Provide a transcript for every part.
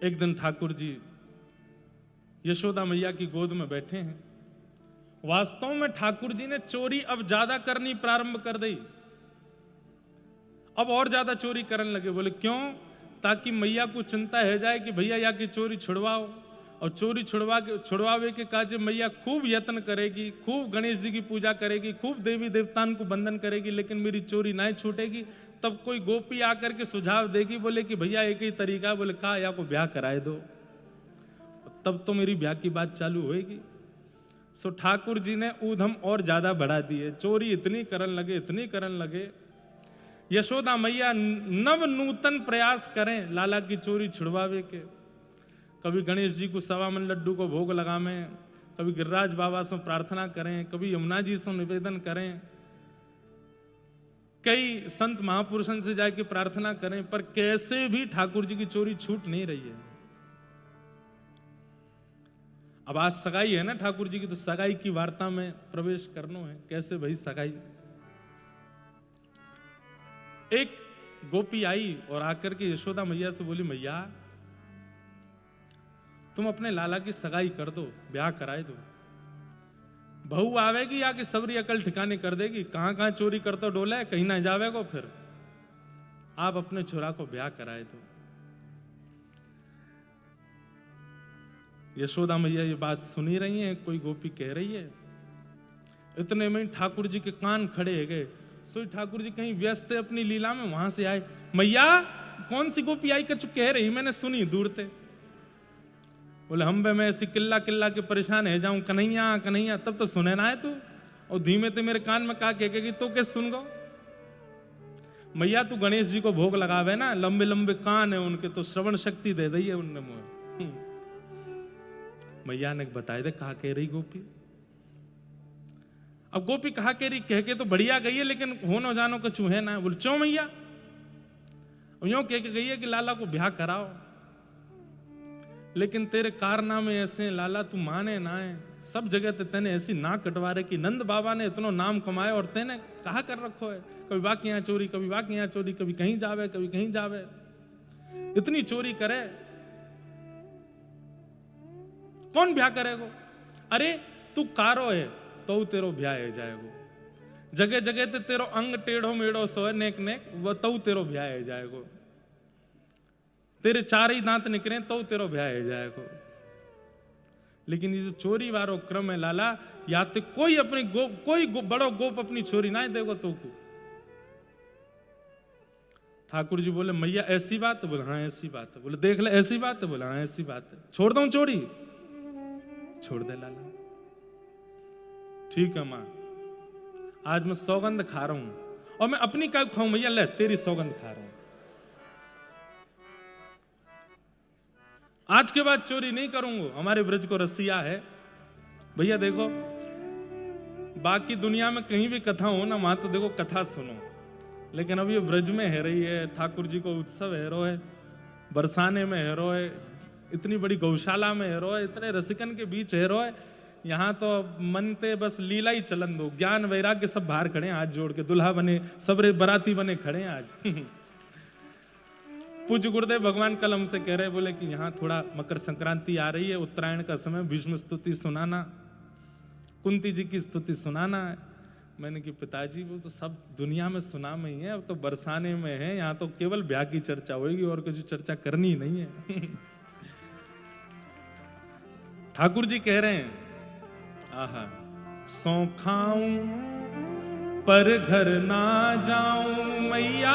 एक दिन ठाकुर जी यशोदा मैया की गोद में बैठे हैं। वास्तव में ठाकुर जी ने चोरी अब ज्यादा करनी प्रारंभ कर दी। अब और ज्यादा चोरी करने लगे। बोले क्यों? ताकि मैया को चिंता है जाए कि भैया या की चोरी छुड़वाओ। और चोरी छुड़वावे के काजे मैया खूब यत्न करेगी, खूब गणेश जी की पूजा करेगी, खूब देवी देवताओं को बंधन करेगी, लेकिन मेरी चोरी नहीं छूटेगी। तब कोई गोपी आकर के सुझाव देगी, बोले कि भैया एक ही तरीका, बोले कहा या को ब्याह कराए दो, तब तो मेरी ब्याह की बात चालू होएगी। सो ठाकुर जी ने ऊधम और ज्यादा बढ़ा दिए। चोरी इतनी करन लगे। यशोदा मैया नव नूतन प्रयास करें लाला की चोरी छुड़वावे के। कभी गणेश जी को 1.25 मन लड्डू को भोग लगावें, कभी गिरिराज बाबा से प्रार्थना करें, कभी यमुना जी से निवेदन करें, कई संत महापुरुषों से जाके प्रार्थना करें, पर कैसे भी ठाकुर जी की चोरी छूट नहीं रही है। अब आज सगाई है ना ठाकुर जी की, तो सगाई की वार्ता में प्रवेश करना है। कैसे भाई सगाई? एक गोपी आई और आकर के यशोदा मैया से बोली, मैया तुम अपने लाला की सगाई कर दो, ब्याह कराए दो। बहू आवेगी या कि सबरी अकल ठिकाने कर देगी। कहां कहां चोरी करते डोला है, कहीं ना जावेगो। फिर आप अपने छोरा को ब्याह कराए दो। यशोदा मैया ये बात सुनी रही है, कोई गोपी कह रही है। इतने में ठाकुर जी के कान खड़े है गए। सो ठाकुर जी कहीं व्यस्त है अपनी लीला में, वहां से आए। मैया कौन सी गोपी आई कछु कह रही, मैंने सुनी दूर से। बोले हम बे मैं ऐसी किल्ला किल्ला के परेशान है जाऊं, कन्हैया कन्हैया, तब तो सुने ना है तू। और धीमे ते मेरे कान में कहा कहेगी तो कैसे सुन गो। मैया तू गणेश जी को भोग लगावे ना, लंबे लंबे कान है उनके, तो श्रवण शक्ति दे दी है उनने मुझे। मैया ने बताया दे कहा कह रही गोपी। अब गोपी कहा कह रही, कह के तो बढ़िया गई है, लेकिन होनो जानो का चूहे ना। बोले क्यों मैया? यूं कह के गई है कि लाला को ब्याह कराओ, लेकिन तेरे कारनामे ऐसे लाला तू माने ना है। सब जगह ते तेने ऐसी नाक कटवा रहे कि नंद बाबा ने इतना नाम कमाया और तेने कहा कर रखो है, कभी बाकी यहाँ चोरी, कभी बाकी यहाँ चोरी, कभी कहीं जावे, कभी कहीं जावे, इतनी चोरी करे, कौन ब्याह करेगो? अरे तू कारो है तो तेरो ब्याह है जाएगो। जगह जगह ते तेरो अंग टेढ़ो मेढ़ो सो है नेक नेक, वो तो तेरो ब्याह है जाएगो। तेरे 4 ही दांत निकले तो तेरो ब्याह है जाएगो। लेकिन ये जो चोरी वारो क्रम है लाला, या तो कोई अपनी बड़ो गोप अपनी चोरी ना देगो तो को। ठाकुर जी बोले मैया ऐसी बात है? बोले हाँ ऐसी बात है। बोले देख ले ऐसी बात है? बोले हाँ ऐसी बात है। छोड़ दूं चोरी? छोड़ दे लाला। ठीक है मां, आज मैं सौगंध खा रहा हूं, और मैं अपनी क्या खाऊं मैया? ले तेरी सौगंध खा रहा हूं, आज के बाद चोरी नहीं करूंगा। हमारे ब्रज को रसिया है भैया। देखो बाकी दुनिया में कहीं भी कथा हो ना, वहां तो देखो कथा सुनो, लेकिन अब ये ब्रज में है रही है, ठाकुर जी को उत्सव है रो है, बरसाने में है रो है, इतनी बड़ी गौशाला में है रो है, इतने रसिकन के बीच है रो है। यहाँ तो मनते बस लीला ही चलन दो। ज्ञान वैराग्य सब बाहर खड़े हैं हाथ जोड़ के, दुल्हा बने सबरे बराती बने खड़े हैं आज। पूज्य गुरुदेव भगवान कल हमसे कह रहे, बोले कि यहाँ थोड़ा मकर संक्रांति आ रही है, उत्तरायण का समय, भीष्म स्तुति सुनाना, कुंती जी की स्तुति सुनाना है। मैंने कि पिताजी वो तो सब दुनिया में सुना में ही है, अब तो बरसाने में है, यहाँ तो केवल ब्याह की चर्चा होगी और कुछ चर्चा करनी ही नहीं है। ठाकुर जी कह रहे हैं, आहा सौ खाऊं पर घर ना जाऊं मैया,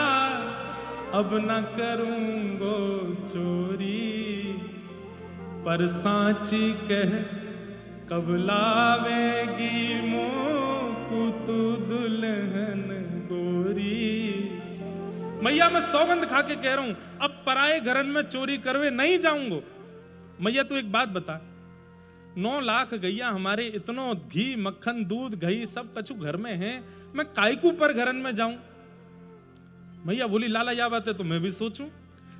अब न करूंगो चोरी, पर सांची कह कब लावेगी मोकू तू दुल्हन गोरी। मैया मैं सौगंध खा के कह रहा हूं, अब पराए घरन में चोरी करवे नहीं जाऊंगो। मैया तू एक बात बता, 9 लाख गैया हमारे, इतनो घी मक्खन दूध घी सब कछु घर में है, मैं कायकू पर घरन में जाऊं? मैया बोली लाला या बात है तो मैं भी सोचूं,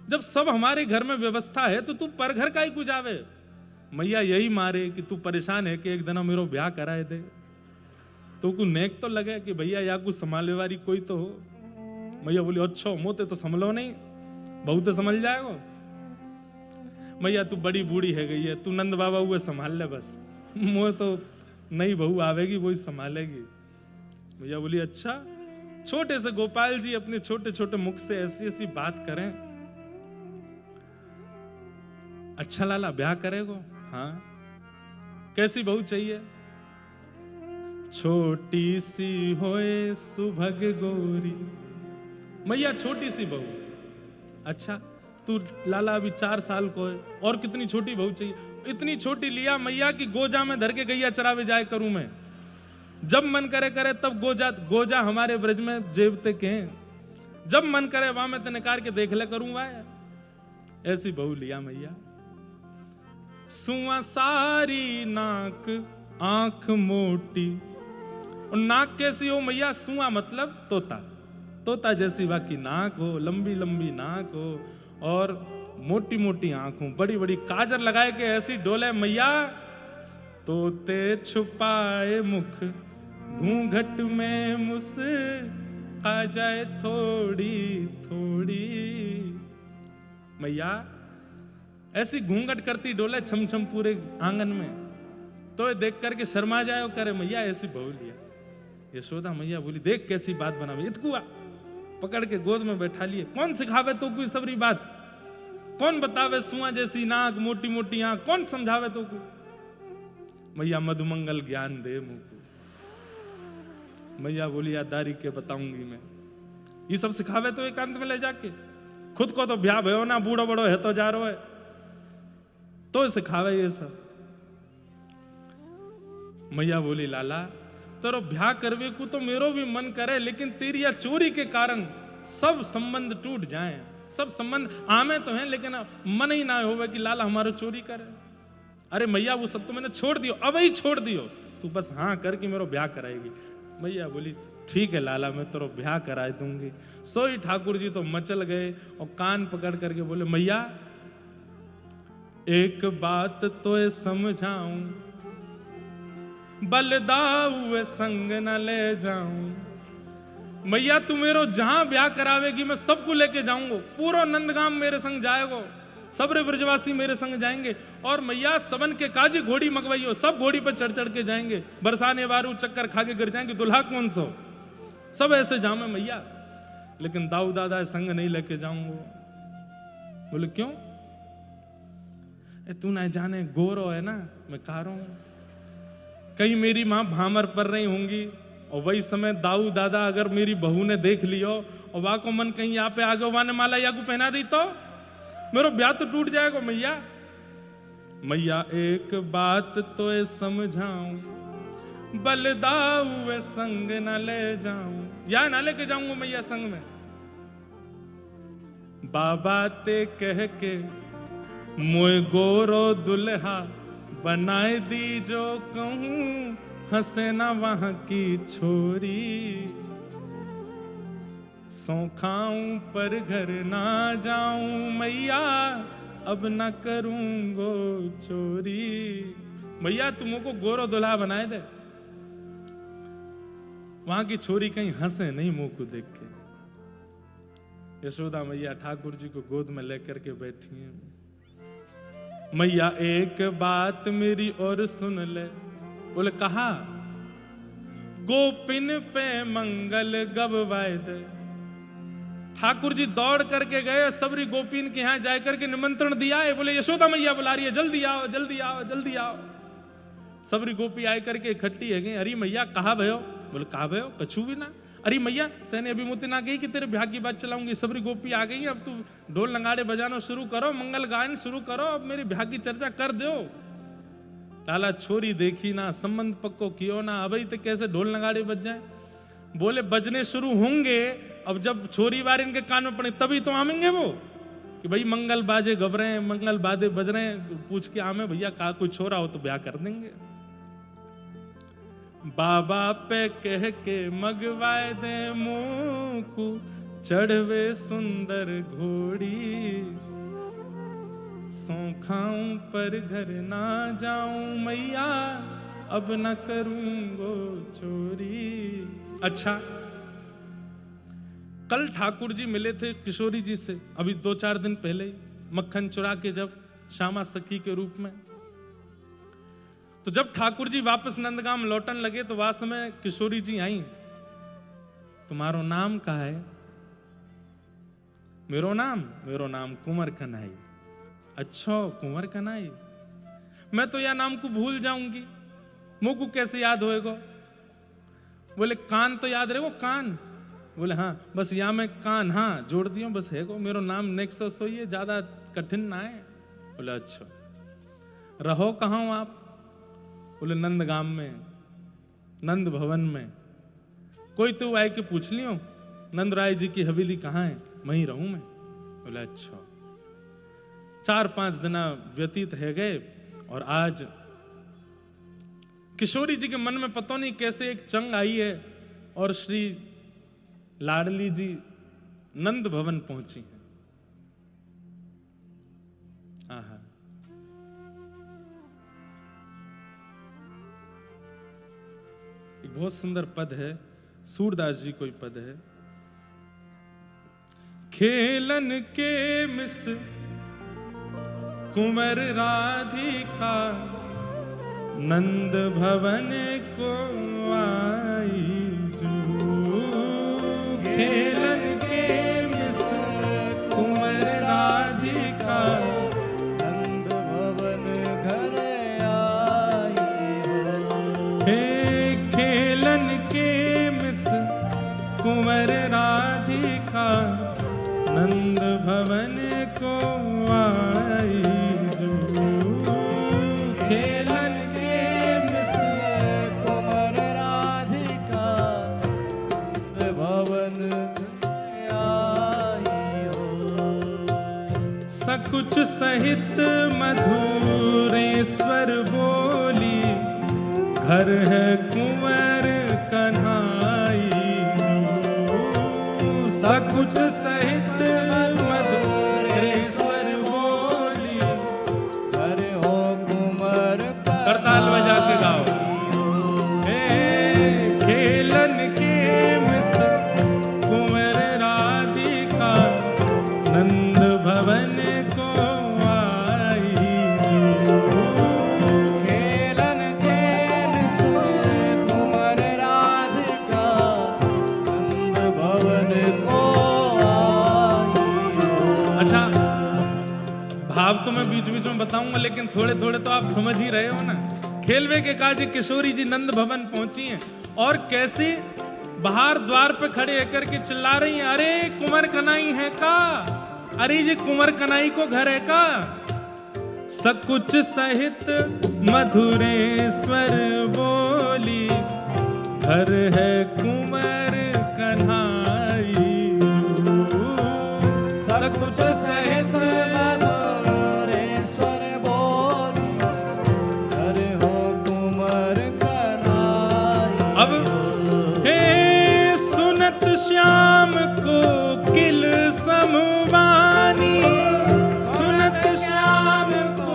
जब सब हमारे घर में व्यवस्था है तो तू पर घर काई को जावे? मैया यही मारे कि तू परेशान है कि एक दिन मेरो ब्याह कराए दे, तो को नेक तो लगे कि भैया या कुछ संभाले वाली कोई तो हो। मैया बोली अच्छा मोते तो संभलो नहीं, बहुत तो समझ जाएगो। मैया तू बड़ी बूढ़ी है गई है, तू नंद बाबा हुए संभाल ले बस, मुझे तो नई बहू आवेगी वही संभालेगी। मैया बोली अच्छा। छोटे से गोपाल जी अपने छोटे छोटे मुख से ऐसी ऐसी बात करें। अच्छा लाला ब्याह करेगो? हाँ। कैसी बहू चाहिए? छोटी सी होए सुभग गोरी। मैया छोटी सी बहू। अच्छा तू लाला अभी 4 साल को है, और कितनी छोटी बहू चाहिए? इतनी छोटी लिया मैया की गोजा में धर के गैया चरावे जाए करूं मैं, जब मन करे करे तब गोजा हमारे ब्रज में जेबते के हैं, जब मन करे वहां में तो निकाल के देख ले करूं भाई। ऐसी बहू लिया मैया। सुआ सारी नाक आंख मोटी। और नाक कैसी हो मैया? सुआ मतलब तोता, तोता जैसी बाकी नाक हो, लंबी लंबी नाक हो और मोटी मोटी आंख हो, बड़ी बड़ी काजल लगाए के ऐसी डोले मैया। तोते छुपाए मुख घूंघट में मुस आ जाए थोड़ी थोड़ी। मैया ऐसी घूंघट करती डोले छम छम पूरे आंगन में, तो ये देख करके शर्मा जाए और करे मैया ऐसी बहू लिया। यशोदा मैया बोली देख कैसी बात बना, इतकुआ पकड़ के गोद में बैठा लिए। कौन सिखावे तो कोई सबरी बात? कौन बतावे सुआ जैसी नाक मोटी मोटी आंख? कौन समझावे तो को? मैया मधुमंगल ज्ञान दे मुझको। मैया बोली यादारी के बताऊंगी मैं। ये सब सिखावे तो एकांत में ले जाके, खुद को तो ब्याह भयो ना, बूढ़ो बड़ो है तो जा रो है, तो सिखावे ये सब। मैया बोली लाला तेरो ब्याह करवे को तो मेरो भी मन करे, लेकिन तेरी या चोरी के कारण सब संबंध टूट जाएं। सब संबंध आमे तो हैं, लेकिन मन ही ना होवे कि लाला हमारा चोरी करे। अरे मैया वो सब तो मैंने छोड़ दियो, अब ही छोड़ दियो, तू बस हाँ करके मेरो ब्याह कराएगी। मैया बोली ठीक है लाला मैं तेरो ब्याह करा दूंगी। सोई ठाकुर जी तो मचल गए और कान पकड़ करके बोले मैया एक बात तो समझाऊं, बलदाऊ संग न ले जाऊं। मैया तू मेरो जहां ब्याह करावेगी मैं सबको लेके जाऊंगा, पूरा नंदगाम मेरे संग जाएगो, सबरे ब्रजवासी मेरे संग जाएंगे। और मैया सबन के काजी घोड़ी मंगवाइयो, सब घोड़ी पर चढ़ चढ़ के जाएंगे, बरसाने बारू चक्कर खा के गिर जाएंगे, दुल्हा कौन सो, सब ऐसे जाऊं मैया, लेकिन दाऊ दादा संग नहीं लेके जाऊंगा। बोले क्यों? तू ना जाने गोरो है ना, मैं कह रहा हूं कहीं मेरी मां भामर पर रही होंगी और वही समय दाऊ दादा अगर मेरी बहू ने देख लियो और वाह को मन कहीं यहाँ पे आगे वाने माला या को पहना दी तो मेरा ब्याह तो टूट जाएगा। मैया मैया एक बात तो समझाऊं, बलदाऊ संग न ले जाऊं, या ना लेके जाऊंगा मैया संग में। बाबा ते कह के मोए गोरो दुल्हा बनाए दी, जो कहूं हंसे ना वहां की छोरी। सौ खाऊं पर घर ना जाऊं मैया, अब ना करूंगो चोरी। मैया तुमको गोरो दुल्हा बनाए दे, वहां की छोरी कहीं हंसे नहीं मुंह को देख के। यशोदा मैया ठाकुर जी को गोद में लेकर के बैठी हैं। मैया एक बात मेरी और सुन ले। बोले कहा? गोपिन पे मंगल गवाए दे। ठाकुर जी दौड़ करके गए, सबरी गोपिन के यहां जाकर के निमंत्रण दिया है। बोले यशोदा मैया बुला रही है, जल्दी आओ जल्दी आओ जल्दी आओ। सबरी गोपी आए करके इकट्ठी है गई। अरे मैया कहा भयो? बोले कहा भयो? कछु भी ना। अरे मैया तेने अभी मुझे ना गई कि तेरे ब्याह की बात चलाऊंगी। सबरी गोपी आ गई, अब तू ढोल नगाड़े बजाना शुरू करो, मंगल गायन शुरू करो, अब मेरी ब्याह की चर्चा कर दो। लाला छोरी देखी ना, संबंध पक्को कियो ना, अब तक कैसे ढोल नगाड़े बज जाए। बोले बजने शुरू होंगे, अब जब छोरी बार इनके कान में पड़े तभी तो आमेंगे वो, कि भाई मंगल बाजे गब रहे हैं, मंगल बादे बज रहे हैं, तो पूछ के आमे भैया का कोई छोरा हो तो ब्याह कर देंगे। बाबा पे कह के मगवाए दे मुंह को, चढ़वे सुंदर घोड़ी। सौ खाऊं पर घर ना जाऊं मैया, अब न करूंगो चोरी। अच्छा कल ठाकुर जी मिले थे किशोरी जी से, अभी 2-4 दिन पहले ही, मक्खन चुरा के जब श्यामा सखी के रूप में। तो जब ठाकुर जी वापस नंदगाम लौटन लगे तो वास्तव में किशोरी जी आई। तुम्हारो नाम का है? मेरो नाम कुंवर कन्हई। अच्छा कुंवर कन्हई, मैं तो यह नाम को भूल जाऊंगी, मुंह को कैसे याद होएगा? बोले कान तो याद रहेगो कान? बोले हाँ बस या में कान हाँ जोड़ दियो बस है गो, मेरो नाम नेक्स्ट सोइए, ज्यादा कठिन ना है। बोले अच्छा रहो कहाँ हो आप? बोले नंदगाम में, नंद भवन में। कोई तो आए के पूछ लियो नंद राय जी की हवेली कहाँ है, वहीं रहूं मैं। बोले अच्छा। 4-5 दिन व्यतीत है गए और आज किशोरी जी के मन में पता नहीं कैसे एक चंग आई है और श्री लाडली जी नंद भवन पहुंची हैं। आहा एक बहुत सुंदर पद है, सूरदास जी कोई पद है। खेलन के मिस कुंवर राधिका नंद भवन को आई जू। खेलन के मिस कुंवर राधिका नंद भवन घर आई हो। हे खेलन के मिस कुंवर राधिका नंद भवन को आई जू। खेलन के मिस कुंवर राधिका नंद भवन आई हो। सकुच सहित मधुरेश्वर बोली घर है कुंवर कन्हाई जू। सकुच सहित मधुरेश्वर बोली घर हो कुंवर करताल बजा के गाओ। खेलन के मिस कुंवर राधिका नंद भवन को आई जू। खेलन के मिस कुंवर राधिका नंद भवन को आई हो। अच्छा भाव तो मैं बीच बीच में बताऊंगा लेकिन थोड़े थोड़े तो आप समझ ही रहे हो ना। खेलवे के काज किशोरी जी नंद भवन पहुंची हैं और कैसे बाहर द्वार पे खड़े होकर के चिल्ला रही हैं, अरे कुंवर कन्हई है का? अरे जी कुंवर कन्हई को घर है का? सकुच सहित मधुरेश्वर बोली घर है कुंवर कन्हई जू। सकुच सहित मधुरेश्वर बोली घर हो कुंवर कन्हई। अब हे सुनत श्याम को किल समवानी, सुनत श्याम को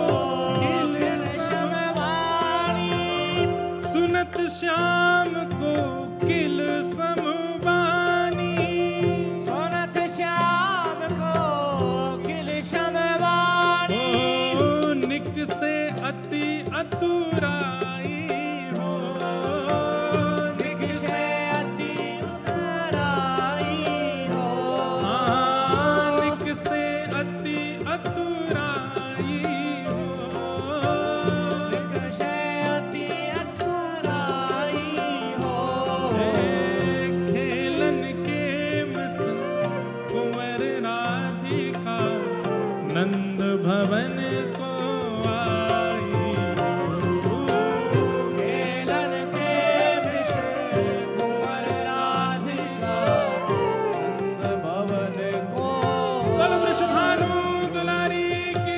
किल समवाणी। सुनत श्याम को किल समवानी। सुनत श्याम को किल समवाणी। ओ निक से अति अतुराई हो, निक से अति उतराई हो। निक से अति अतुराई हो। से अति उतराई हो। खेलन के मिस कुंवर राधिका नंद भवन को आई जू। खेलन के मिस कुंवर राधिका नंद भवन को बोलो वृषभानु दुलारी की।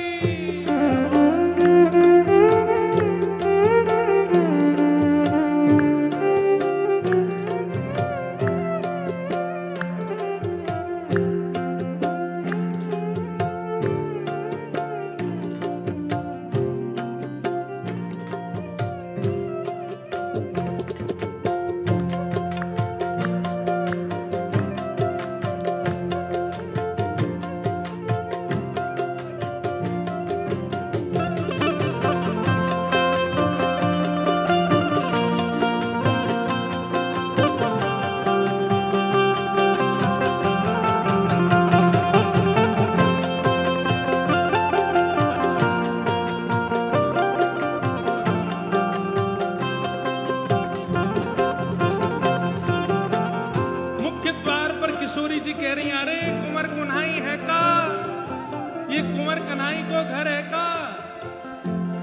ये कुंवर कन्हई को घर है का।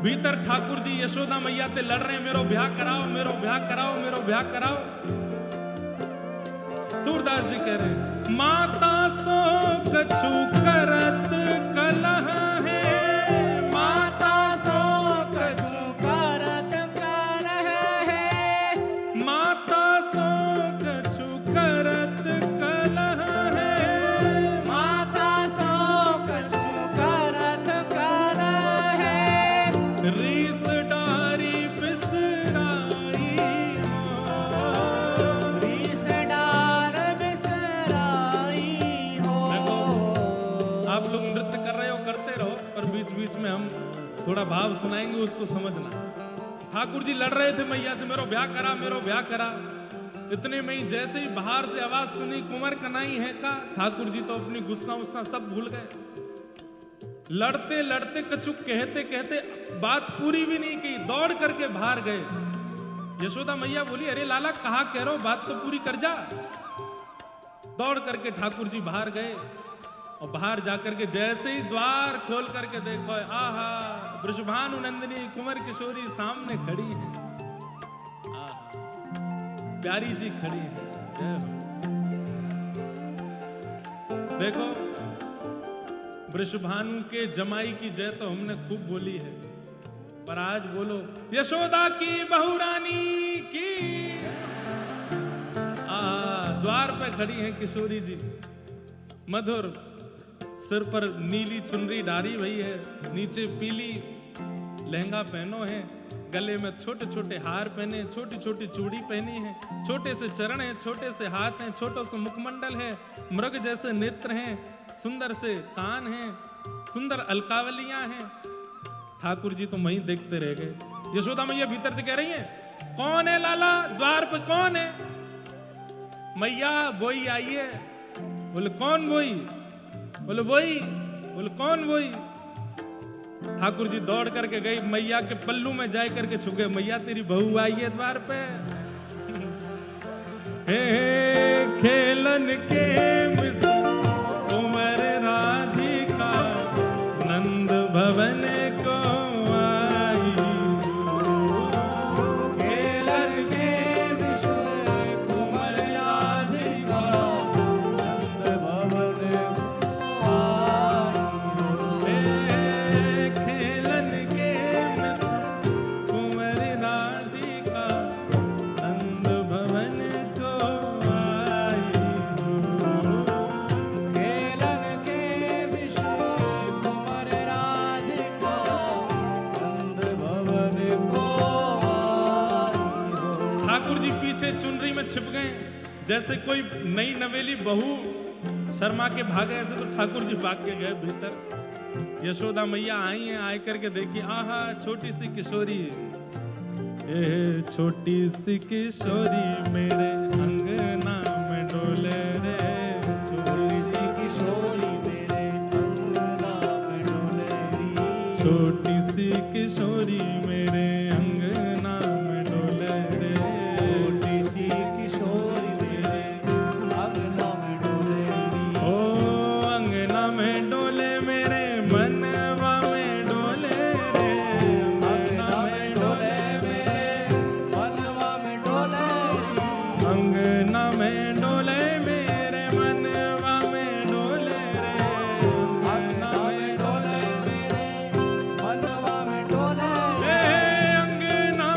भीतर ठाकुर जी यशोदा मैया ते लड़ रहे हैं, मेरो ब्याह कराओ, मेरो ब्याह कराओ, मेरो ब्याह कराओ। सूरदास जी कह रहे हैं, माता सो कछु करत कलह है, माता सो कछु करत कलह है, माता सो कछु करत कलह है, माता सो कछु करत कलह है, रीस डारी बिसराई हो, रीस डार बिसराई हो। देखो, आप लोग नृत्य कर रहे हो, करते रहो, पर बीच बीच में हम थोड़ा भाव सुनाएंगे, उसको समझना। ठाकुर जी लड़ रहे थे मैया से, मेरो ब्याह करा, मेरो ब्याह करा। इतने में ही जैसे ही बाहर से आवाज सुनी, कुंवर कन्हई है का, ठाकुर जी तो अपनी गुस्सा उस्सा सब भूल गए। लड़ते लड़ते कछु कहते कहते बात पूरी भी नहीं की, दौड़ करके बाहर गए। यशोदा मैया बोली, अरे लाला कहा कह रहे हो, बात तो पूरी कर जा। दौड़ करके ठाकुर जी बाहर गए, और बाहर जाकर के जैसे ही द्वार खोल करके देखो, आहा, वृषभानु नंदिनी कुंवर किशोरी सामने खड़ी है। आहा, प्यारी जी खड़ी है। जय हो। देखो, वृषभानु के जमाई की जय तो हमने खूब बोली है, पर आज बोलो यशोदा की बहुरानी की। द्वार पे खड़ी है किशोरी जी, मधुर, सिर पर नीली चुनरी डारी हुई है, नीचे पीली लहंगा पहनो है, गले में छोटे छोटे हार पहने, छोटी छोटी चूड़ी पहनी है, छोटे से चरण है, छोटे से हाथ हैं, छोटो से मुखमंडल है, मृग जैसे नेत्र हैं, सुंदर से कान हैं, सुंदर अलकावलियां हैं। ठाकुर जी तो वहीं देखते रह गए। यशोदा मैया भीतर से कह रही है, कौन है लाला, द्वार पे कौन है? मैया बोई आई है। बोले कौन बोई? बोले बोई। बोले कौन बोई? ठाकुर जी दौड़ करके गई, मैया के पल्लू में जाए करके छुप गए, मैया तेरी बहू आई है द्वार पे। हे खेलन के मिस कुंवर राधिका नंद भवन को आई। खेलन के मिस कुंवर राधिका नंद भवन को आई। खेलन के मिस कुंवर राधिका नंद भवन को आई। खेलन के मिस कुंवर राधिका नंद भवन को आई। ठाकुर जी पीछे चुनरी में छिप गए, जैसे कोई नई नवेली बहू शर्मा के भागे, ऐसे तो ठाकुर जी भाग के गए भीतर। यशोदा मैया आई हैं, आए करके देखी, आहा छोटी सी किशोरी, ए छोटी सी किशोरी मेरे अंगना में डोले रे। छोटी सी किशोरी मेरे अंगना में डोलेरी। छोटी सी किशोरी मेरे अंगना में डोले रे। छोटी सी किशोरी मेरे अंगना में डोलेरी। ओ अंगना में डोले मेरे मनवा में डोले रे। अंगना में डोले मेरे, मनवा में डोलेरी। अंगना में डोले मेरे मनवा में डोले रे। अंगना में डोले मेरे मनवा में डोलेरी। अंगना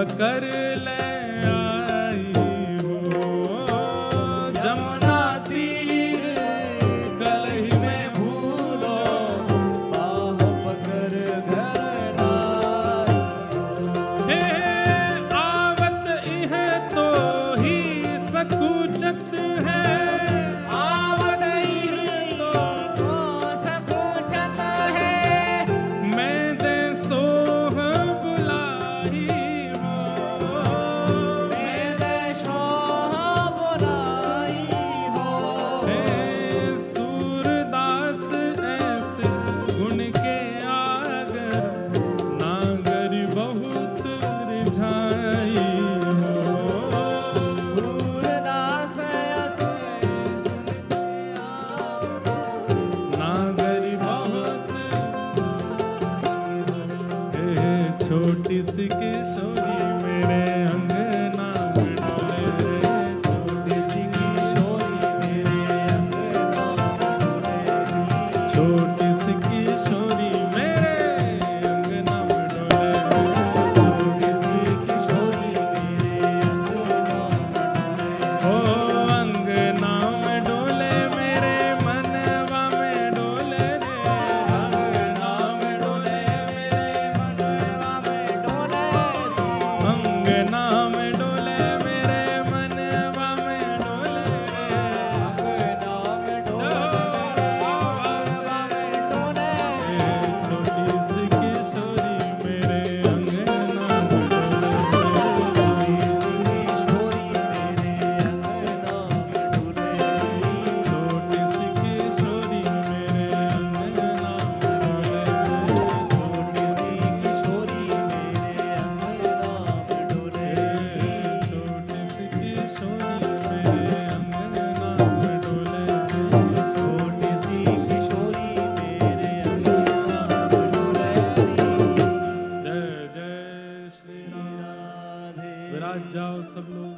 पकड़ ले आई हो, जमुना तीर कलही में भूलो, बाह पकड़ घर आई हो। हे आवत इह तो ही सकुचत है, आवत ही तो सकुचत है, मैं दे सोह बुलाई हो, मेरे शोह बुलाई हो। हे सूरदास ऐसे गुण के आगर, नागर बहुत रिझाई हो, सूरदास ऐसे सुनते आओ, नागर बहुत। हे छोटी सी किशोरी मेरे अंगना में डोले रे, छोटी सी किशोरी मेरे अंगना में डोले, छोटी सी किशोरी मेरे अंगना में डोले रे, छोटी सी किशोरी मेरे अंगना में डोले। ओ अंगना में डोले मेरे मनवा में डोले रे, अंगना में डोले मेरे मनवा में डोले रे, अंगना में डोले मेरे मनवा में डोले रे, अंगना में डोले मेरे मनवा में डोले रे। हे छोटी सी किशोरी मेरे अंगना में डोले रे, छोटी सी किशोरी मेरे अंगना में डोले रे, छोटी सी किशोरी मेरे अंगना में डोले रे, जय जय श्री राम। विराज जाओ सब लोग।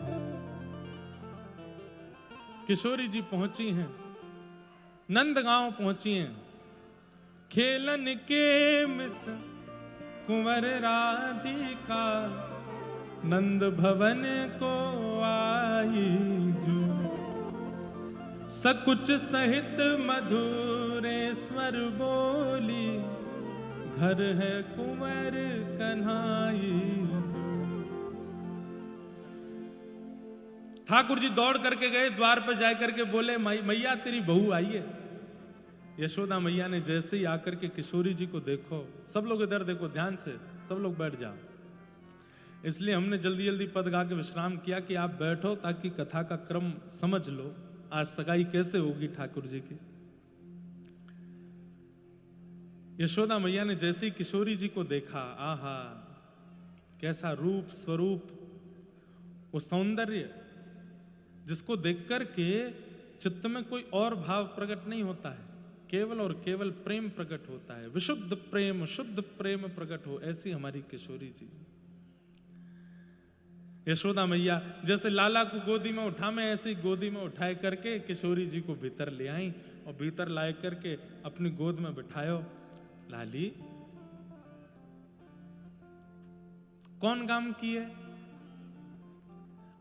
किशोरी जी पहुंची हैं, नंदगांव पहुंची हैं, खेलन के मिस कुंवर राधिका, नंद भवन को आई जू, सकुच सहित मधुरेश्वर बोली, घर है कुंवर कन्हाई जू। ठाकुर जी दौड़ करके गए, द्वार पर जा करके बोले मैया तेरी बहू आई है। यशोदा मैया ने जैसे ही आकर के किशोरी जी को देखो, सब लोग इधर देखो ध्यान से, सब लोग बैठ जाओ। इसलिए हमने जल्दी जल्दी पद गा के विश्राम किया कि आप बैठो ताकि कथा का क्रम समझ लो, आज सगाई कैसे होगी ठाकुर जी की। यशोदा मैया ने जैसे ही किशोरी जी को देखा, आहा कैसा रूप स्वरूप, वो सौंदर्य जिसको देखकर के चित्त में कोई और भाव प्रकट नहीं होता है, केवल और केवल प्रेम प्रकट होता है, विशुद्ध प्रेम शुद्ध प्रेम प्रकट हो, ऐसी हमारी किशोरी जी। यशोदा मैया जैसे लाला को गोदी में उठा, मैं ऐसे ही गोदी में उठाए करके किशोरी जी को भीतर ले आई और भीतर लाए करके अपनी गोद में बिठायो। लाली कौन काम की है?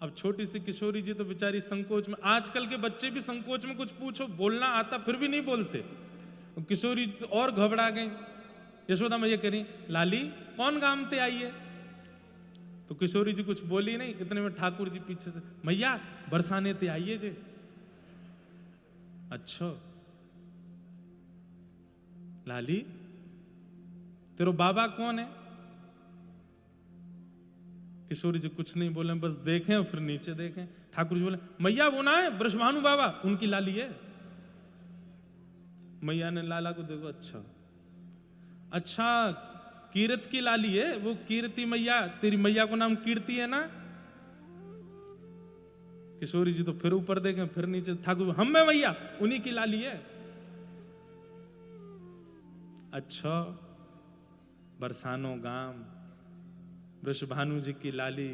अब छोटी सी किशोरी जी तो बेचारी संकोच में, आजकल के बच्चे भी संकोच में कुछ पूछो बोलना आता फिर भी नहीं बोलते। किशोरी और घबरा गई। यशोदा मैया कह रही लाली कौन काम ते आई है? तो किशोरी जी कुछ बोली नहीं। इतने में ठाकुर जी पीछे से, मैया बरसाने ते आइए जे। अच्छा लाली तेरो बाबा कौन है? किशोरी जी कुछ नहीं बोले, बस देखें और फिर नीचे देखें। ठाकुर जी बोले मैया वो ना है ब्रजभानु बाबा, उनकी लाली है। मैया ने लाला को देखो, अच्छा अच्छा कीरत की लाली है वो, कीर्ति मैया, तेरी मैया को नाम कीर्ति है ना? किशोरी जी तो फिर ऊपर देखें फिर नीचे। ठाकुर हम में मैया उन्हीं की लाली है। अच्छा बरसानो गांव वृषभानु जी की लाली,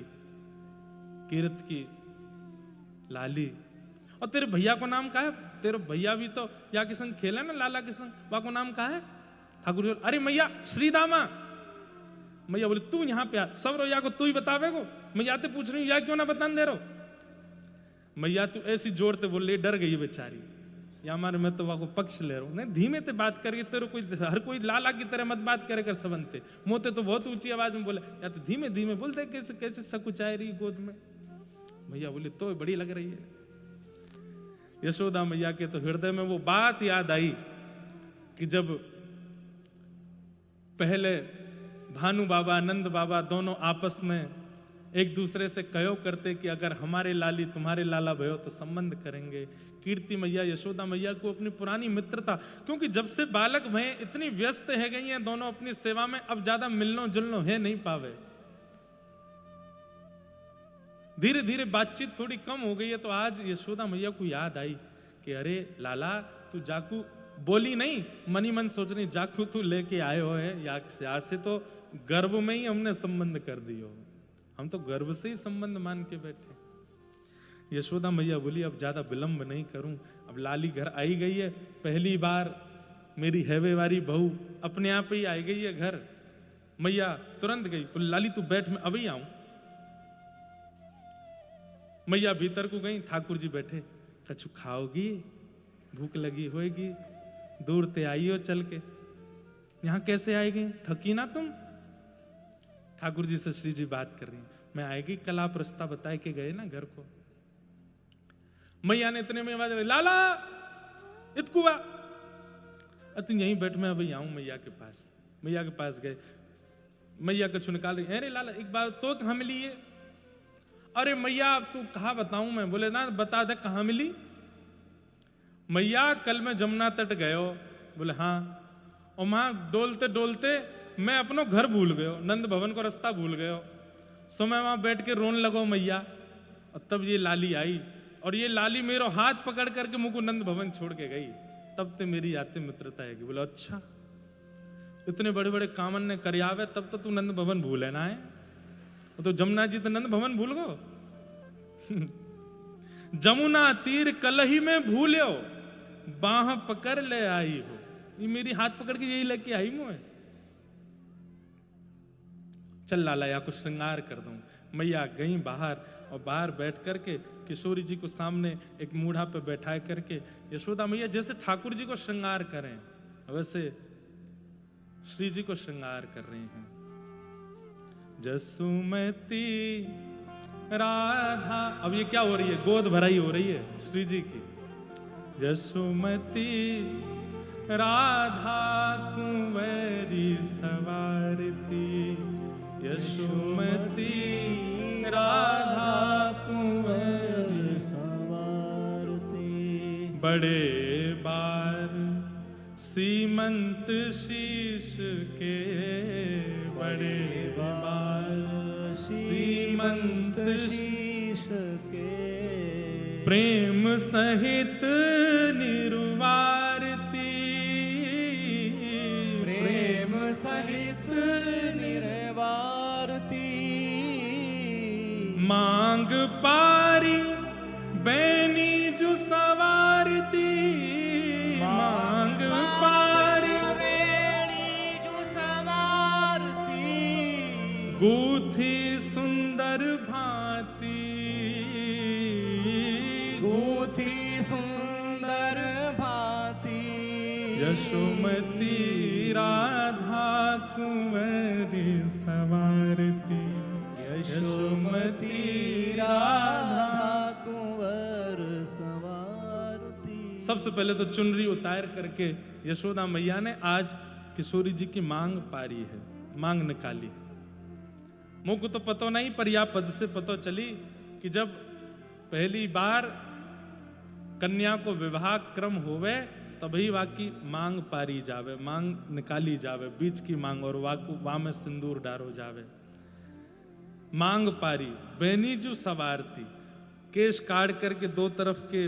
कीरत की लाली। और तेरे भैया को नाम का है? तेरे भैया भी तो या के संग खेले ना, लाला के संग, वहां को नाम का है? ठाकुर जी अरे मैया श्रीदामा। मैया बोले तू यहाँ पे आ, सब रो या को तू ही बतावे को, मैं याते पूछ रही हूँ या क्यों ना बतान दे रहो। मैया तू ऐसी जोर ते बोल रही, डर गई बेचारी, या मारे मैं तो वाको पक्ष ले रहा हूँ। नहीं धीमे ते बात करिए, तेरे कोई हर कोई लाला की तरह मत बात करे कर सबनते, मोते तो बहुत ऊंची आवाज में बोले, या तो धीमे धीमे बोलते कैसे कैसे सकुचाए रही गोद में। मैया बोली तो बड़ी लग रही है। यशोदा मैया के तो हृदय में वो बात याद आई कि जब पहले भानु बाबा नंद बाबा दोनों आपस में एक दूसरे से कहो करते कि अगर हमारे लाली तुम्हारे लाला भयो तो संबंध करेंगे। कीर्ति मैया यशोदा मैया को अपनी पुरानी मित्रता, क्योंकि जब से बालक भय इतनी व्यस्त है गई हैं दोनों अपनी सेवा में, अब ज्यादा मिलनो जुलनो है नहीं पावे, धीरे धीरे बातचीत थोड़ी कम हो गई है। तो आज यशोदा मैया को याद आई कि अरे लाला तू जाकू, बोली नहीं मनी मन सोच रही जाकू तू लेके आए हो है, यहाँ से तो गर्भ में ही हमने संबंध कर दियो, हम तो गर्भ से ही संबंध मान के बैठे। यशोदा मैया बोली अब ज्यादा विलंब नहीं करूं, अब लाली घर आई गई है, पहली बार मेरी हैवे वाली बहू अपने आप ही आई गई है घर। मैया तुरंत गई, बोली लाली तू बैठ मैं अभी आऊं। मैया भीतर को गई, ठाकुर जी बैठे, कछु खाओगी, भूख लगी होगी, दूर ते आई हो चल के, यहां कैसे आएगी, थकी ना तुम। ठाकुर जी से श्री जी बात कर रही, मैं आएगी कल आप रास्ता बताए के गए ना घर को। मैया ने इतने में आवाज, लाला इतकुआ, तुम यहीं बैठ मैं अभी आऊं मैया के पास। मैया के पास गए, मैया कछु निकाल रही, अरे लाला एक बार तो कहां मिली है। अरे मैया अब तू कहा बताऊं मैं, बोले ना बता दे कहां मिली। मैया कल मैं जमुना तट गयो, बोले हाँ, और वहां डोलते डोलते मैं अपनो घर भूल गयो, नंद भवन को रास्ता भूल गयो, सो मैं वहां बैठ के रोन लगो मैया। और तब ये लाली आई, और ये लाली मेरो हाथ पकड़ करके मुझको नंद भवन छोड़ के गई, तब ते मेरी आते मित्रता है। बोले अच्छा, इतने बड़े बड़े कामन ने करियावे तब तो तू नंद भवन भूले ना है, तो जमुना जी तो नंद भवन भूल गो। जमुना तीर कलही में भूल्यो, बाह पकड़ ले आई हो, ये मेरी हाथ पकड़ के यही लेके आई मुझे। चल लाला या को श्रृंगार कर दूं। मैया गई बाहर, और बाहर बैठ करके किशोरी जी को सामने एक मूढ़ा पे बैठा करके यशोदा मैया जैसे ठाकुर जी को श्रृंगार करें वैसे श्री जी को श्रृंगार कर रही हैं। जसुमती राधा, अब ये क्या हो रही है, गोद भराई हो रही है श्री जी की। जसुमती राधा कुंवरी सवारती, यशोमती राधा कुंवरी सवारती। बड़े बार सीमंत शीश के, बड़े बार सीमंत शीश के, प्रेम सहित निर्वारती, प्रेम सहित निर्वारती। मांग पारी बैनी जो सवारती, मांग पारी बैनी जो सवारती। गूथी सुंदर भांति, गूथी सुंदर भांति। यशोमती राधा कुंवरी सवारती, यशोमती राधा कुंवर सवारती। सबसे पहले तो चुनरी उतार करके यशोदा मैया ने आज किशोरी जी की मांग पारी है, मांग निकाली। मुझ को तो पता नहीं, पर या पद से पता चली कि जब पहली बार कन्या को विवाह क्रम होवे तभी वाकी मांग पारी जावे, मांग निकाली जावे, बीच की मांग, और वा में सिंदूर डारो जावे। मांग पारी बेनीजू सवारती, केश काट करके दो तरफ के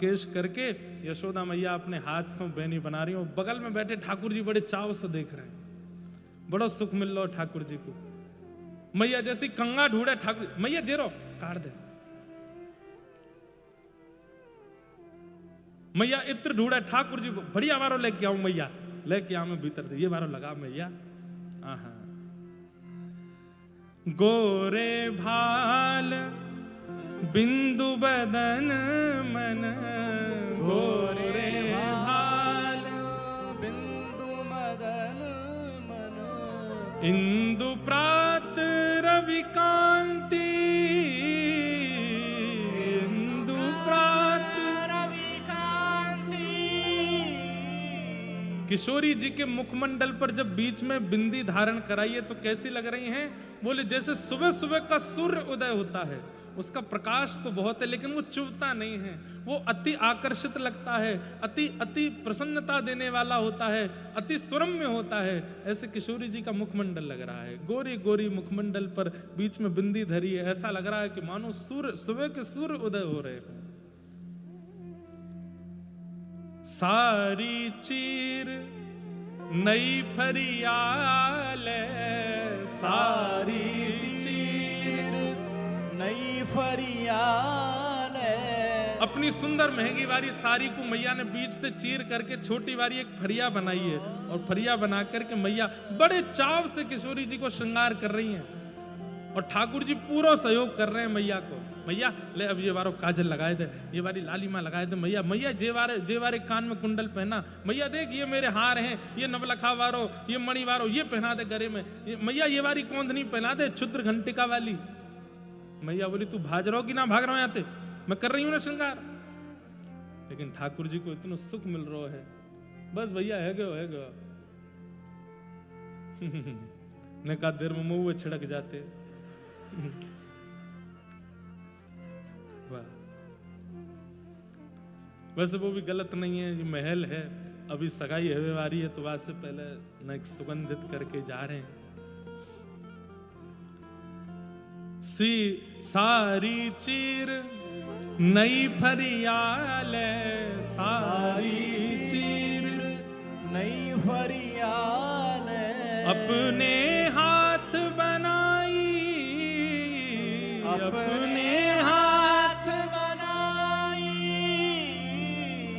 केश करके यशोदा मैया अपने हाथ से बेनी बना रही हो। बगल में बैठे ठाकुर जी बड़े चाव से देख रहे हैं, बड़ा सुख मिल रहा ठाकुर जी को। मैया जैसी कंगा ढूंढे ठाकुर, मैया जेरो काट दे, मैया इत्र ढूंढे ठाकुर जी बढ़िया वारो लेके आऊं, मैया लेके आ मैं भीतर दे, ये वारो लगा मैया। गोरे भाल बिंदु बदन मन, गोरे भाल बिंदु मदन मन, इंदु प्रात रवि कांति, इंदु प्रात रवि कांति। किशोरी जी के मुखमंडल पर जब बीच में बिंदी धारण कराई है तो कैसी लग रही हैं? बोले जैसे सुबह सुबह का सूर्य उदय होता है, उसका प्रकाश तो बहुत है लेकिन वो चुभता नहीं है, वो अति आकर्षित लगता है, अति अति प्रसन्नता देने वाला होता है, अति सुरम्य होता है। ऐसे किशोरी जी का मुखमंडल लग रहा है, गोरी गोरी मुखमंडल पर बीच में बिंदी धरी है, ऐसा लग रहा है कि मानो सूर्य सुबह के सूर्य उदय हो रहे हो। सारी चीर नई फरियाल, सारी चीर नई फरियाल। अपनी सुंदर महंगी वाली साड़ी को मैया ने बीच से चीर करके छोटी वाली एक फरिया बनाई है, और फरिया बना करके मैया बड़े चाव से किशोरी जी को श्रृंगार कर रही हैं, और ठाकुर जी पूरा सहयोग कर रहे हैं मैया को। मैया ले अब ये बारो काजल लगाए थे, ये वाली लालिमा लगाए थे, मैया मैया जेवारे कान में कुंडल पहना, मैया देख ये मेरे हार हैं, ये नवलखा वारो, ये मणि वारो, ये पहना दे गले में, मैया ये वाली कौंधनी पहना दे क्षुद्र घंटिका वाली। मैया बोली तू भाज रहो कि ना भाग रहा आते, मैं कर रही हूं ना श्रृंगार। लेकिन ठाकुर जी को इतना सुख मिल रहा है, बस भैया है गयो ने कहा देर में मुंह छिड़क जाते। वैसे वो भी गलत नहीं है, ये महल है, अभी सगाई हवे वारी है तो वहां से पहले न एक सुगंधित करके जा रहे हैं। सी सारी चीर नई फरियाल, सारी चीर नई फरियाल। अपने हाथ बनाई, अपने हाथ बनाई।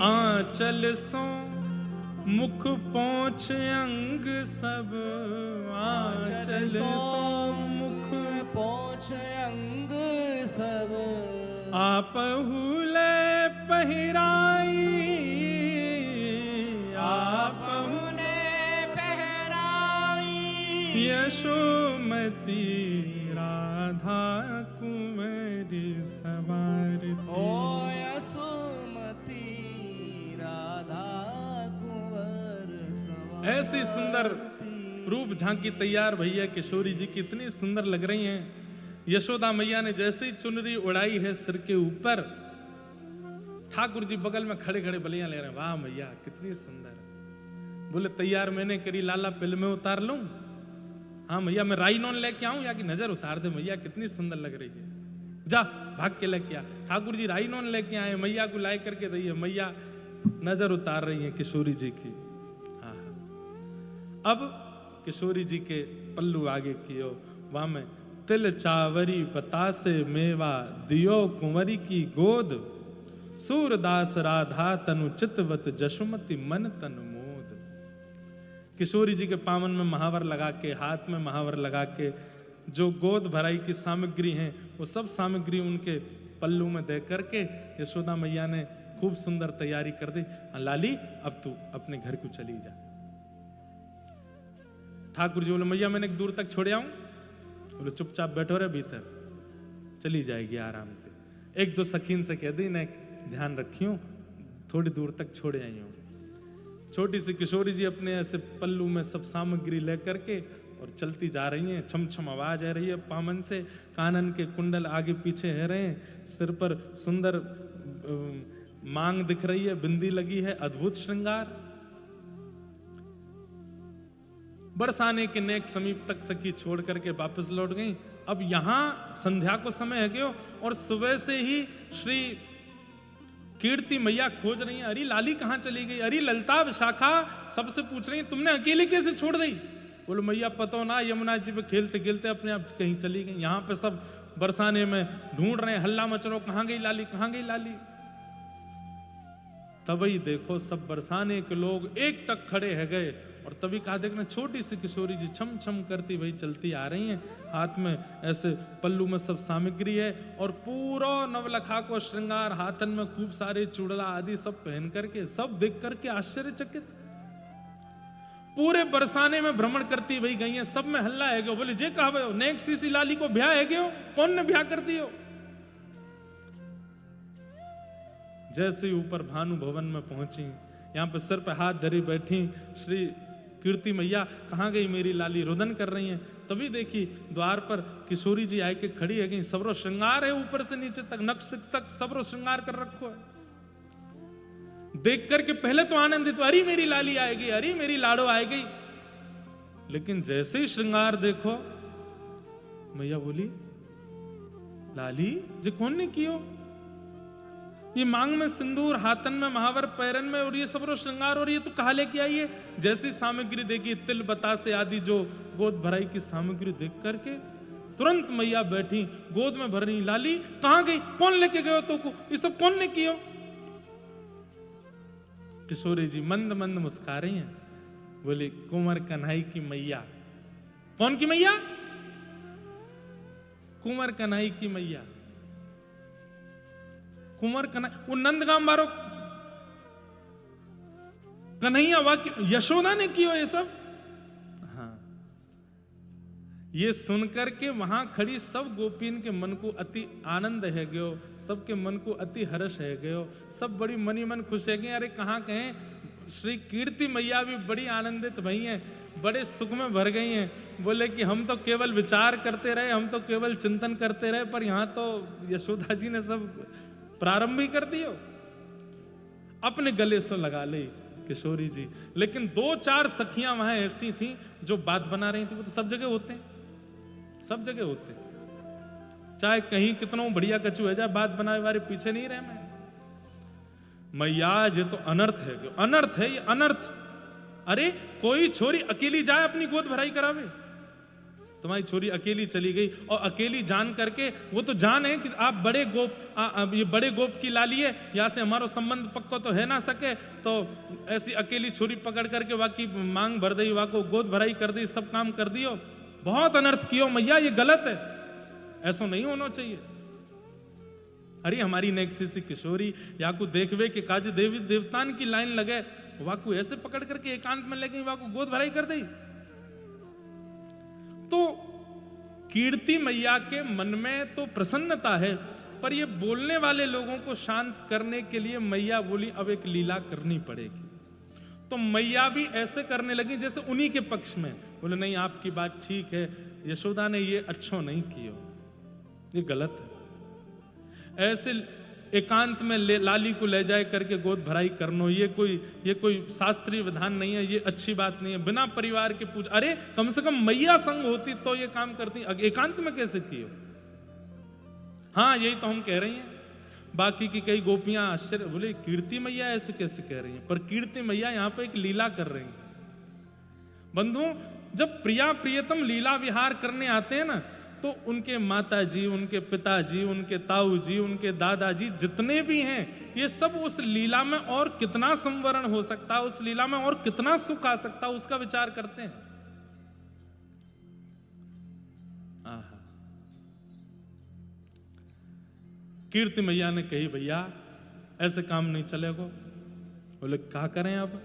आंचल सो मुख पोंछ अंग सब, आंचल सो मुख पोंछ अंग सब। आपहुले पहिराई, आपहुले पहराई। यशोमती राधा कुंवरी सवारती। ओ यशोमती राधा कुंवर सवारती। ऐसी सुंदर रूप झांकी तैयार भैया किशोरी जी की इतनी सुंदर लग रही हैं। यशोदा मैया ने जैसे ही चुनरी उड़ाई है सिर के ऊपर, ठाकुर जी बगल में खड़े खड़े बलियां ले रहे हैं, वाह मैया कितनी सुंदर। बोले तैयार मैंने करी लाला, पिल में उतार लूं? हाँ मैया मैं राई नॉन लेके आऊं या कि नजर उतार दे, मैया कितनी सुंदर लग रही है, जा भाग के लेके आ। ठाकुर जी राई नॉन लेके आए, मैया को लाई करके दी है, मैया नजर उतार रही है किशोरी जी की। हाँ अब किशोरी जी के पल्लू आगे कियो, वहां में तिल चावरी बतासे मेवा दियो कुंवरी की गोद, सूरदास राधा तनु चितवत जशुमति मन तनु मोद। किशोरी जी के पावन में महावर लगा के, हाथ में महावर लगा के जो गोद भराई की सामग्री हैं वो सब सामग्री उनके पल्लू में दे करके यशोदा मैया ने खूब सुंदर तैयारी कर दी। लाली अब तू अपने घर को चली जा। ठाकुर जी बोले मैया मैंने दूर तक छोड़ आऊं? बोले चुपचाप बैठो रे भीतर, चली जाएगी आराम से। एक दो सखीन से कह दी न ध्यान रखियो, थोड़ी दूर तक छोड़े आई हूं। छोटी सी किशोरी जी अपने ऐसे पल्लू में सब सामग्री लेकर के और चलती जा रही हैं। छम छम आवाज आ रही है पामन से, कानन के कुंडल आगे पीछे है रहे हैं, सिर पर सुंदर मांग दिख रही है, बिंदी लगी है, अद्भुत श्रृंगार। बरसाने के नेक समीप तक सखी छोड़ करके वापस लौट गई। अब यहां संध्या को समय है गयो और सुबह से ही श्री कीर्ति मैया खोज रही है, अरे लाली कहां चली गई, अरे ललता शाखा सबसे पूछ रही है तुमने अकेले कैसे छोड़ दी। बोलो मैया पता ना यमुना जी पे खेलते खेलते अपने आप कहीं चली गई। यहां पे सब बरसाने में ढूंढ रहे हैं, हल्ला मच रहा, कहां गई लाली, कहां गई लाली। तभी देखो सब बरसाने के लोग एक टक खड़े है गए और तभी कहा देखना छोटी सी किशोरी जी छम छम करती भाई चलती आ रही हैं, हाथ में ऐसे पल्लू में सब सामग्री है और पूरा नवलखा को श्रृंगार, हाथन में खूब सारे चूड़ला आदि सब पहन करके, सब देख करके आश्चर्यचकित। पूरे बरसाने में भ्रमण करती वही गई है, सब में हल्ला है गयो। बोले जे कहा नेक सी लाली को ब्याह है गयो, कौन ने ब्याह कर दियो। जैसे ही ऊपर भानु भवन में पहुंची, यहां पर सिर पे हाथ धरी बैठी श्री कीर्ति मैया, कहां गई मेरी लाली, रुदन कर रही हैं। तभी देखी द्वार पर किशोरी जी आए के खड़ी है गई, सबरो श्रृंगार है ऊपर से नीचे तक, नक्श तक सबरो श्रृंगार कर रखो है। देख करके पहले तो आनंदित, अरे मेरी लाली आएगी, अरे मेरी लाडो आएगी, लेकिन जैसे ही श्रृंगार देखो मैया बोली लाली जे कौन ने कियो, ये मांग में सिंदूर, हाथन में महावर, पैरन में, और ये सब श्रृंगार, और ये तो कहा लेके आई है। जैसी सामग्री देखी, तिल बतासे आदि जो गोद भराई की सामग्री देख करके तुरंत मैया बैठी, गोद में भर रही, लाली कहां गई, कौन लेके गयो तो को, ये सब कौन ने कियो। किशोरी जी मंद मंद मुस्कुरा रही हैं, बोली कुंवर कन्हई की मैया। कौन की मैया, कुंवर कन्हई की मैया। कुंवर कन्हई, वो नंदगाम मारो कन्हैया वाक्य यशोदा ने किया ये सब। हाँ, ये सुनकर के वहां खड़ी सब गोपिन के मन को अति आनंद है गयो, सबके मन को अति हर्ष है गयो, सब बड़ी मनी मन खुश है गए। अरे कहाँ कहें, श्री कीर्ति मैया भी बड़ी आनंदित भई हैं, बड़े सुख में भर गई हैं। बोले कि हम तो केवल विचार करते रहे, हम तो केवल चिंतन करते रहे, पर यहाँ तो यशोदा जी ने सब प्रारंभ ही कर दियो। अपने गले से लगा ले किशोरी जी। लेकिन 2-4 सखियां वहां ऐसी थी जो बात बना रही थी। वो तो सब जगह होते हैं, सब जगह होते हैं, चाहे कहीं कितना बढ़िया कचू है जाए, बात बनाए वाले पीछे नहीं रहे। मैया ये तो अनर्थ है, अनर्थ है ये, अनर्थ। अरे कोई छोरी अकेली जाए अपनी गोद भराई करावे, तुम्हारी छोरी अकेली चली गई, और अकेली जान करके, वो तो जान है कि आप बड़े गोप, ये बड़े गोप की लाली है, यहाँ से हमारा संबंध पक्का तो है ना सके, तो ऐसी अकेली छोरी पकड़ करके वाकी मांग भर दी, वाको गोद भराई कर दी, सब काम कर दियो। बहुत अनर्थ कियो मैया, ये गलत है, ऐसा नहीं होना चाहिए। अरे हमारी नेक्सी सी किशोरी याकू देखवे के काज देवी देवतान की लाइन लगे, वाकू ऐसे पकड़ करके एकांत में ले गई, वाकू गोद भराई कर दी। तो कीर्ति मैया के मन में तो प्रसन्नता है, पर ये बोलने वाले लोगों को शांत करने के लिए मैया बोली अब एक लीला करनी पड़ेगी। तो मैया भी ऐसे करने लगी जैसे उन्हीं के पक्ष में। बोले नहीं आपकी बात ठीक है, यशोदा ने ये अच्छा नहीं किया, ये गलत है। ऐसे एकांत में लाली को ले जाए करके गोद भराई करनो, ये कोई शास्त्रीय विधान नहीं है, ये अच्छी बात नहीं है। बिना परिवार के पूजा, अरे कम से कम मैया संग होती तो ये काम करती, एकांत में कैसे किए। हाँ यही तो हम कह रही हैं। बाकी की कई गोपियां आश्चर्य, बोले कीर्ति मैया ऐसे कैसे कह रही हैं, पर कीर्ति मैया यहाँ पे एक लीला कर रही है। बंधुओं, जब प्रिया प्रियतम लीला विहार करने आते हैं ना, तो उनके माता जी, उनके पिताजी, उनके ताऊ जी, उनके दादाजी जितने भी हैं, ये सब उस लीला में और कितना संवरण हो सकता है, उस लीला में और कितना सुख आ सकता है, उसका विचार करते हैं। आहा। कीर्ति मैया ने कही भैया ऐसे काम नहीं चलेगा। बोले क्या करें अब।